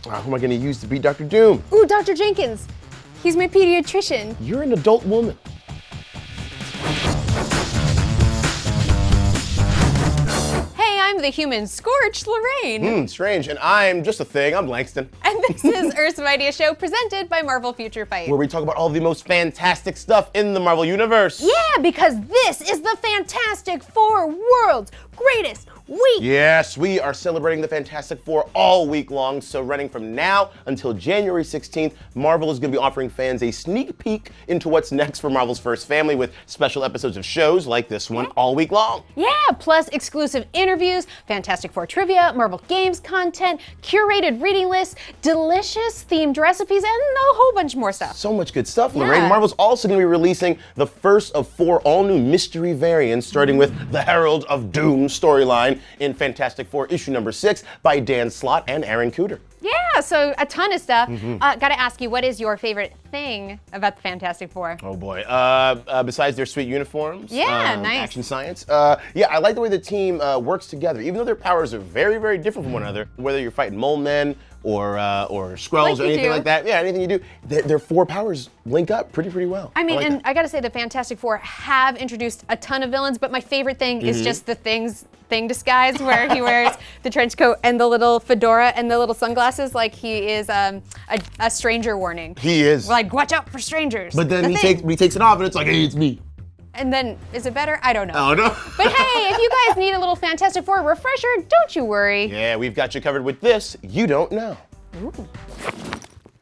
Who am I gonna use to beat Dr. Doom? Ooh, Dr. Jenkins. He's my pediatrician. You're an adult woman. I'm the human scorched Lorraine. Strange, and I'm just a thing, I'm Langston. And this is Earth's Mightiest Show, presented by Marvel Future Fight. Where we talk about all the most fantastic stuff in the Marvel Universe. Yeah, because this is the Fantastic Four World's Greatest Week. Yes, we are celebrating the Fantastic Four all week long, so running from now until January 16th, Marvel is going to be offering fans a sneak peek into what's next for Marvel's first family with special episodes of shows like this one all week long. Yeah, plus exclusive interviews, Fantastic Four trivia, Marvel Games content, curated reading lists, delicious themed recipes, and a whole bunch more stuff. So much good stuff, Lorraine. Marvel's also going to be releasing the first of 4 all-new mystery variants, starting with the Herald of Doom storyline in Fantastic Four issue number 6 by Dan Slott and Aaron Kuder. Yeah, so a ton of stuff. Gotta ask you, what is your favorite thing about the Fantastic Four? Oh boy, besides their sweet uniforms, nice. action science, yeah, I like the way the team works together, even though their powers are very, very different from one another, whether you're fighting mole men or Skrulls or anything like that. Yeah, anything you do, their 4 powers link up pretty well. I mean, I gotta say the Fantastic Four have introduced a ton of villains, but my favorite thing is just the thing disguise where he wears the trench coat and the little fedora and the little sunglasses like he is a stranger warning. He is. Like, watch out for strangers. But then he takes it off and it's like, hey, it's me. And then, is it better? I don't know. Oh, no. But hey, if you guys need a little Fantastic Four refresher, don't you worry. Yeah, we've got you covered with this You Don't Know. Ooh.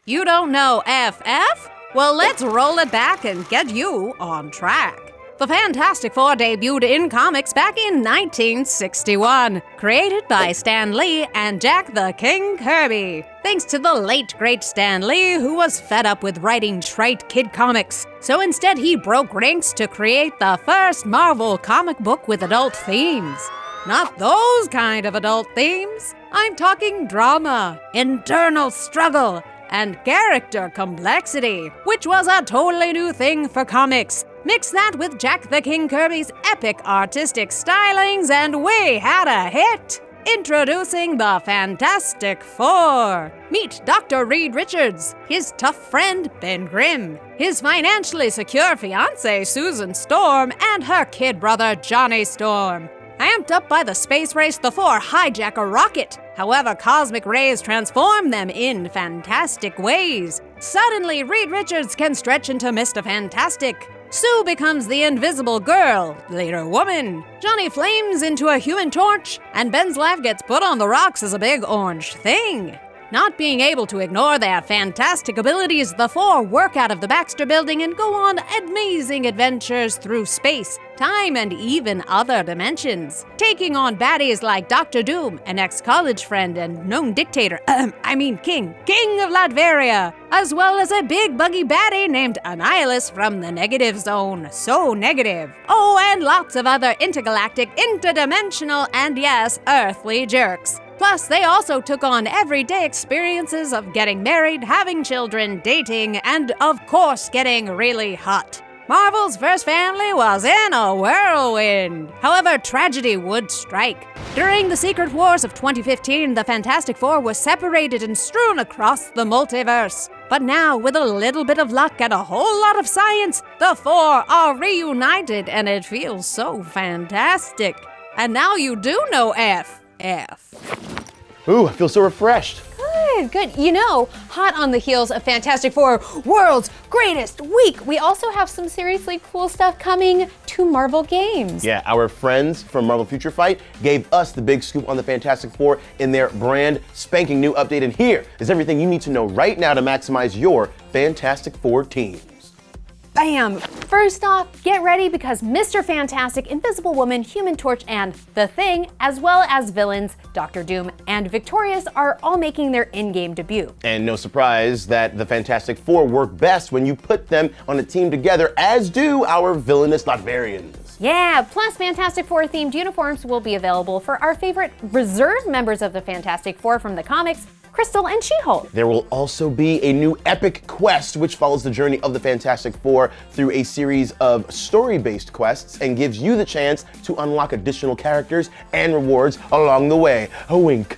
You don't know FF? Well, let's roll it back and get you on track. The Fantastic Four debuted in comics back in 1961, created by Stan Lee and Jack the King Kirby. Thanks to the late great Stan Lee, who was fed up with writing trite kid comics. So instead he broke ranks to create the first Marvel comic book with adult themes. Not those kind of adult themes. I'm talking drama, internal struggle, and character complexity, which was a totally new thing for comics. Mix that with Jack the King Kirby's epic artistic stylings, and we had a hit! Introducing the Fantastic Four. Meet Dr. Reed Richards, his tough friend Ben Grimm, his financially secure fiancée Susan Storm, and her kid brother Johnny Storm. Amped up by the space race, the Four hijack a rocket. However, cosmic rays transform them in fantastic ways. Suddenly, Reed Richards can stretch into Mr. Fantastic. Sue becomes the Invisible Girl, later woman. Johnny flames into a Human Torch, and Ben's life gets put on the rocks as a big orange thing. Not being able to ignore their fantastic abilities, the Four work out of the Baxter Building and go on amazing adventures through space, time, and even other dimensions, taking on baddies like Dr. Doom, an ex-college friend and known dictator, King of Latveria, as well as a big buggy baddie named Annihilus from the Negative Zone, so negative. Oh, and lots of other intergalactic, interdimensional, and yes, earthly jerks. Plus, they also took on everyday experiences of getting married, having children, dating, and of course getting really hot. Marvel's first family was in a whirlwind. However, tragedy would strike. During the Secret Wars of 2015, the Fantastic Four were separated and strewn across the multiverse. But now, with a little bit of luck and a whole lot of science, the Four are reunited, and it feels so fantastic. And now you do know FF. Ooh, I feel so refreshed. Good. You know, hot on the heels of Fantastic Four World's Greatest Week, we also have some seriously cool stuff coming to Marvel Games. Yeah, our friends from Marvel Future Fight gave us the big scoop on the Fantastic Four in their brand spanking new update, and here is everything you need to know right now to maximize your Fantastic Four teams. Bam! First off, get ready because Mr. Fantastic, Invisible Woman, Human Torch, and The Thing, as well as villains Dr. Doom and Victorious, are all making their in-game debut. And no surprise that the Fantastic Four work best when you put them on a team together, as do our villainous Latvians. Yeah, plus Fantastic Four themed uniforms will be available for our favorite reserve members of the Fantastic Four from the comics, Crystal and She-Hulk. There will also be a new epic quest which follows the journey of the Fantastic Four through a series of story-based quests and gives you the chance to unlock additional characters and rewards along the way. A wink.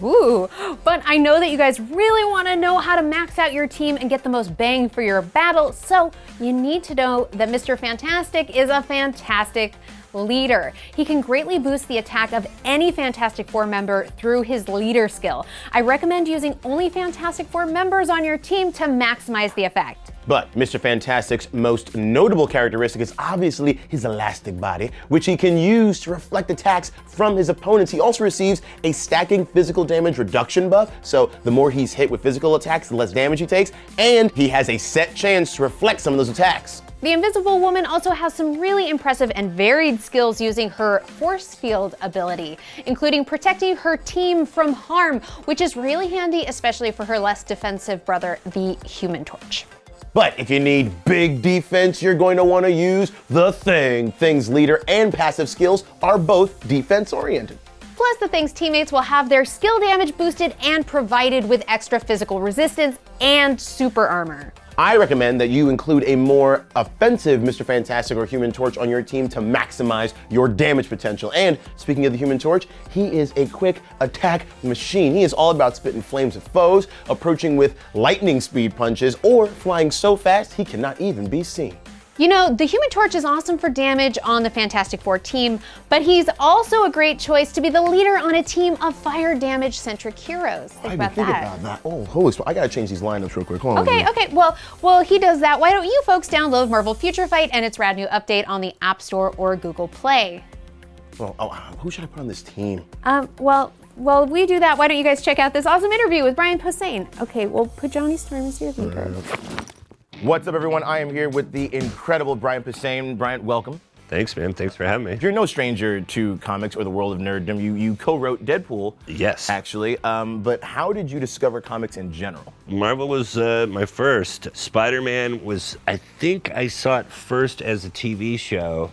Ooh, but I know that you guys really want to know how to max out your team and get the most bang for your battle, so you need to know that Mr. Fantastic is a fantastic leader. He can greatly boost the attack of any Fantastic Four member through his leader skill. I recommend using only Fantastic Four members on your team to maximize the effect. But Mr. Fantastic's most notable characteristic is obviously his elastic body, which he can use to reflect attacks from his opponents. He also receives a stacking physical damage reduction buff, so the more he's hit with physical attacks, the less damage he takes, and he has a set chance to reflect some of those attacks. The Invisible Woman also has some really impressive and varied skills using her force field ability, including protecting her team from harm, which is really handy, especially for her less defensive brother, the Human Torch. But if you need big defense, you're going to want to use the Thing. Thing's leader and passive skills are both defense-oriented. Plus, the Thing's teammates will have their skill damage boosted and provided with extra physical resistance and super armor. I recommend that you include a more offensive Mr. Fantastic or Human Torch on your team to maximize your damage potential. And speaking of the Human Torch, he is a quick attack machine. He is all about spitting flames at foes, approaching with lightning speed punches, or flying so fast he cannot even be seen. You know, the Human Torch is awesome for damage on the Fantastic Four team, but he's also a great choice to be the leader on a team of fire damage-centric heroes. Think about that. Oh, holy smokes. I gotta change these lineups real quick. Hold on. Okay, well, he does that. Why don't you folks download Marvel Future Fight and its rad new update on the App Store or Google Play? Well, who should I put on this team? Well, we do that. Why don't you guys check out this awesome interview with Brian Posehn? Okay, we'll put Johnny Storm as your leader. What's up, everyone? I am here with the incredible Brian Posehn. Brian, welcome. Thanks, man. Thanks for having me. You're no stranger to comics or the world of nerddom. You co-wrote Deadpool. Yes. Actually. But how did you discover comics in general? Marvel was my first. Spider-Man was, I think I saw it first as a TV show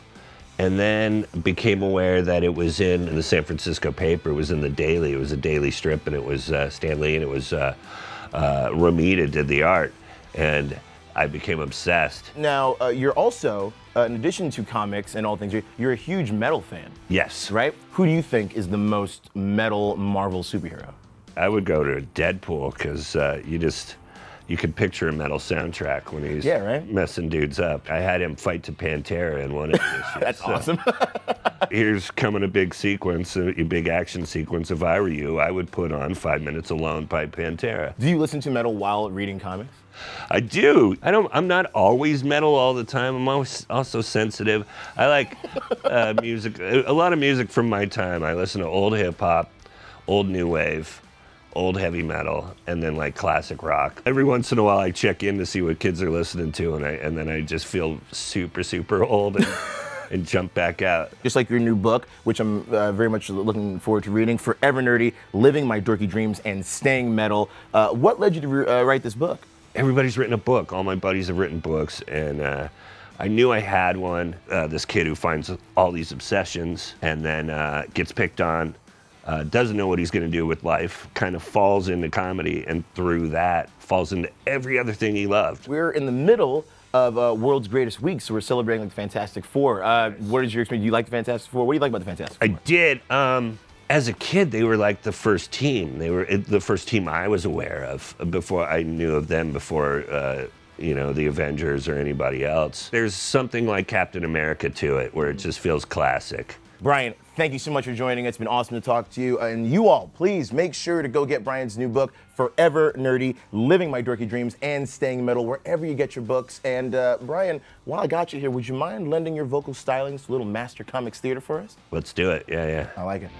and then became aware that it was in the San Francisco paper. It was in the Daily. It was a daily strip, and it was Stan Lee, and it was Romita did the art. And I became obsessed. Now, you're also, in addition to comics and all things, you're a huge metal fan. Yes. Right? Who do you think is the most metal Marvel superhero? I would go to Deadpool, because you could picture a metal soundtrack when he's messing dudes up. I had him fight to Pantera in one of the issues. That's awesome. Here's coming a big sequence, a big action sequence. If I were you, I would put on 5 Minutes Alone by Pantera. Do you listen to metal while reading comics? I do. I'm not always metal all the time. I'm also sensitive. I like music, a lot of music from my time. I listen to old hip hop, old new wave, old heavy metal, and then like classic rock. Every once in a while I check in to see what kids are listening to, and then I just feel super, super old and jump back out. Just like your new book, which I'm very much looking forward to reading, Forever Nerdy, Living My Dorky Dreams and Staying Metal. What led you to write this book? Everybody's written a book. All my buddies have written books, and I knew I had one. This kid who finds all these obsessions and then gets picked on, doesn't know what he's gonna do with life, kind of falls into comedy, and through that, falls into every other thing he loved. We're in the middle of World's Greatest Week, so we're celebrating like the Fantastic Four. What is your experience? Do you like the Fantastic Four? What do you like about the Fantastic Four? I did. As a kid, they were like the first team. They were the first team I was aware of before I knew of them, before the Avengers or anybody else. There's something like Captain America to it, where it just feels classic. Brian, thank you so much for joining us. It's been awesome to talk to you. And you all, please make sure to go get Brian's new book, Forever Nerdy, Living My Dorky Dreams and Staying Metal, wherever you get your books. And Brian, while I got you here, would you mind lending your vocal stylings to a little Master Comics Theater for us? Let's do it. Yeah. I like it.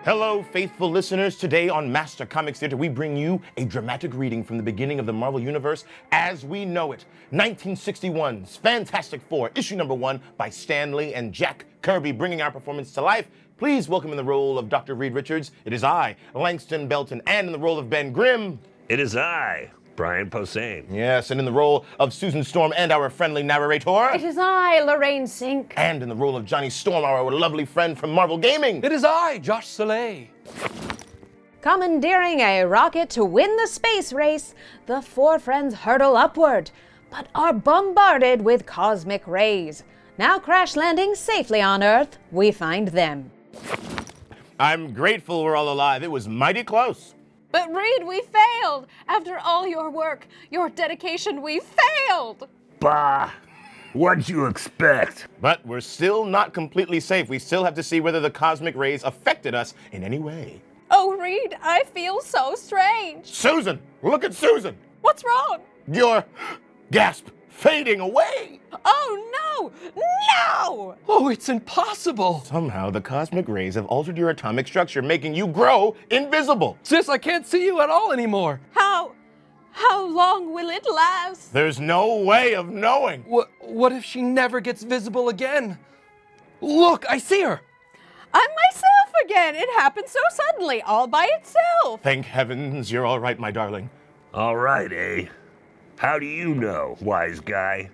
Hello, faithful listeners. Today on Master Comics Theater, we bring you a dramatic reading from the beginning of the Marvel Universe as we know it. 1961's Fantastic Four, issue number 1 by Stan Lee and Jack Kirby, bringing our performance to life. Please welcome in the role of Dr. Reed Richards, it is I, Langston Belton, and in the role of Ben Grimm, it is I, Brian Posehn. Yes, and in the role of Susan Storm and our friendly narrator, it is I, Lorraine, Cink. And in the role of Johnny Storm, our lovely friend from Marvel Gaming, it is I, Josh Soleil. Commandeering a rocket to win the space race, the four friends hurtle upward, but are bombarded with cosmic rays. Now crash landing safely on Earth, we find them. I'm grateful we're all alive. It was mighty close. But Reed, we failed! After all your work, your dedication, we failed! Bah! What'd you expect? But we're still not completely safe. We still have to see whether the cosmic rays affected us in any way. Oh, Reed, I feel so strange. Susan! Look at Susan! What's wrong? You're, gasp, fading away! Oh, no! No! Oh, it's impossible. Somehow the cosmic rays have altered your atomic structure, making you grow invisible. Sis, I can't see you at all anymore. How long will it last? There's no way of knowing. What if she never gets visible again? Look, I see her. I'm myself again. It happened so suddenly, all by itself. Thank heavens you're all right, my darling. All right, eh? How do you know, wise guy?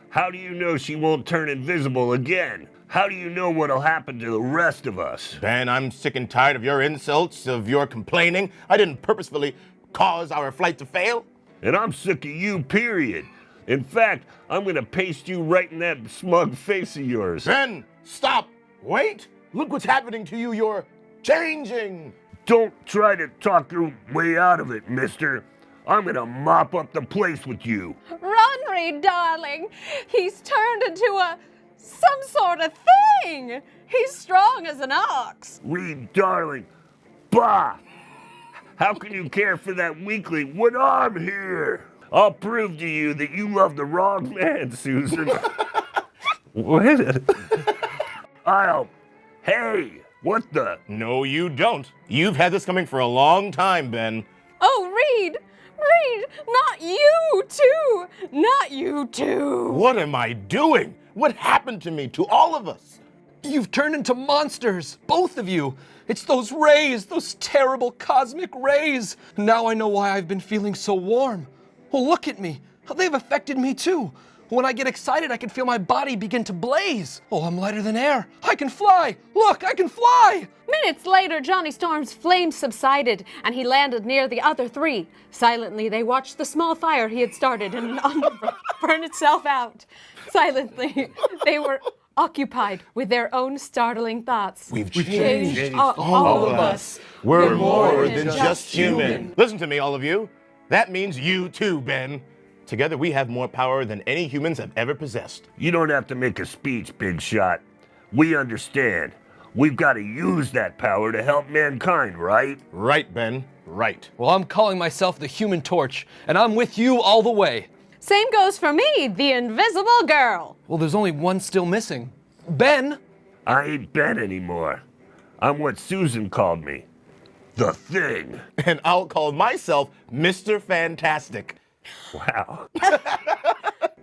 How do you know she won't turn invisible again? How do you know what'll happen to the rest of us? Ben, I'm sick and tired of your insults, of your complaining. I didn't purposefully cause our flight to fail. And I'm sick of you, period. In fact, I'm gonna paste you right in that smug face of yours. Ben, stop. Wait. Look what's happening to you. You're changing. Don't try to talk your way out of it, mister. I'm gonna mop up the place with you. Run, Reed, darling. He's turned into some sort of thing. He's strong as an ox. Reed, darling. Bah! How can you care for that weakling when I'm here? I'll prove to you that you love the wrong man, Susan. What? Hey, what the? No, you don't. You've had this coming for a long time, Ben. Oh, Reed, not you too. Not you too. What am I doing? What happened to me, to all of us? You've turned into monsters, both of you. It's those rays, those terrible cosmic rays. Now I know why I've been feeling so warm. Well, look at me. They've affected me too. When I get excited, I can feel my body begin to blaze. Oh, I'm lighter than air. I can fly. Look, I can fly. Minutes later, Johnny Storm's flames subsided, and he landed near the other three. Silently, they watched the small fire he had started and burn itself out. Silently, they were occupied with their own startling thoughts. We've changed. All of us. We're more than just human. Listen to me, all of you. That means you too, Ben. Together we have more power than any humans have ever possessed. You don't have to make a speech, big shot. We understand. We've got to use that power to help mankind, right? Right, Ben. Right. Well, I'm calling myself the Human Torch, and I'm with you all the way. Same goes for me, the Invisible Girl. Well, there's only one still missing. Ben. I ain't Ben anymore. I'm what Susan called me. The Thing. And I'll call myself Mr. Fantastic. Wow.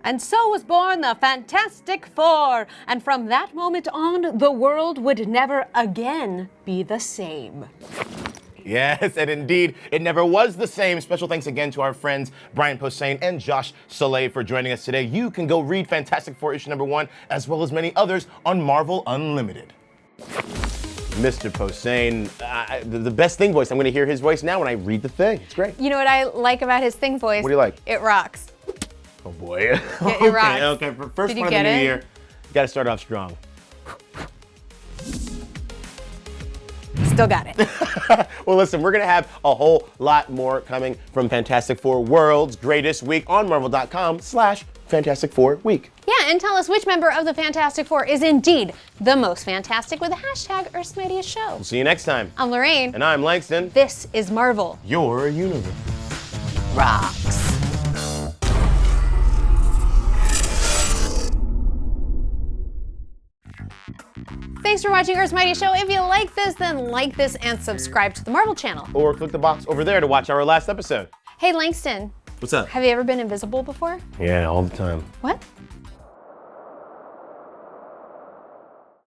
And so was born the Fantastic Four. And from that moment on, the world would never again be the same. Yes, and indeed, it never was the same. Special thanks again to our friends Brian Posehn and Josh Soleil for joining us today. You can go read Fantastic Four issue #1, as well as many others on Marvel Unlimited. Mr. Posehn, the best Thing voice. I'm going to hear his voice now when I read the Thing. It's great. You know what I like about his Thing voice? What do you like? It rocks. Oh boy. It rocks. Okay, for first Did you part of the get new it? year, you got to start off strong. Still got it. Well, listen, we're going to have a whole lot more coming from Fantastic Four World's Greatest Week on Marvel.com/Fantastic Four Week. Yeah, and tell us which member of the Fantastic Four is indeed the most fantastic with the hashtag Earth's Mightiest Show. We'll see you next time. I'm Lorraine. And I'm Langston. This is Marvel Your universe. Rocks. Thanks for watching Earth's Mightiest Show. If you like this, then like this and subscribe to the Marvel channel. Or click the box over there to watch our last episode. Hey, Langston. What's up? Have you ever been invisible before? Yeah, all the time. What?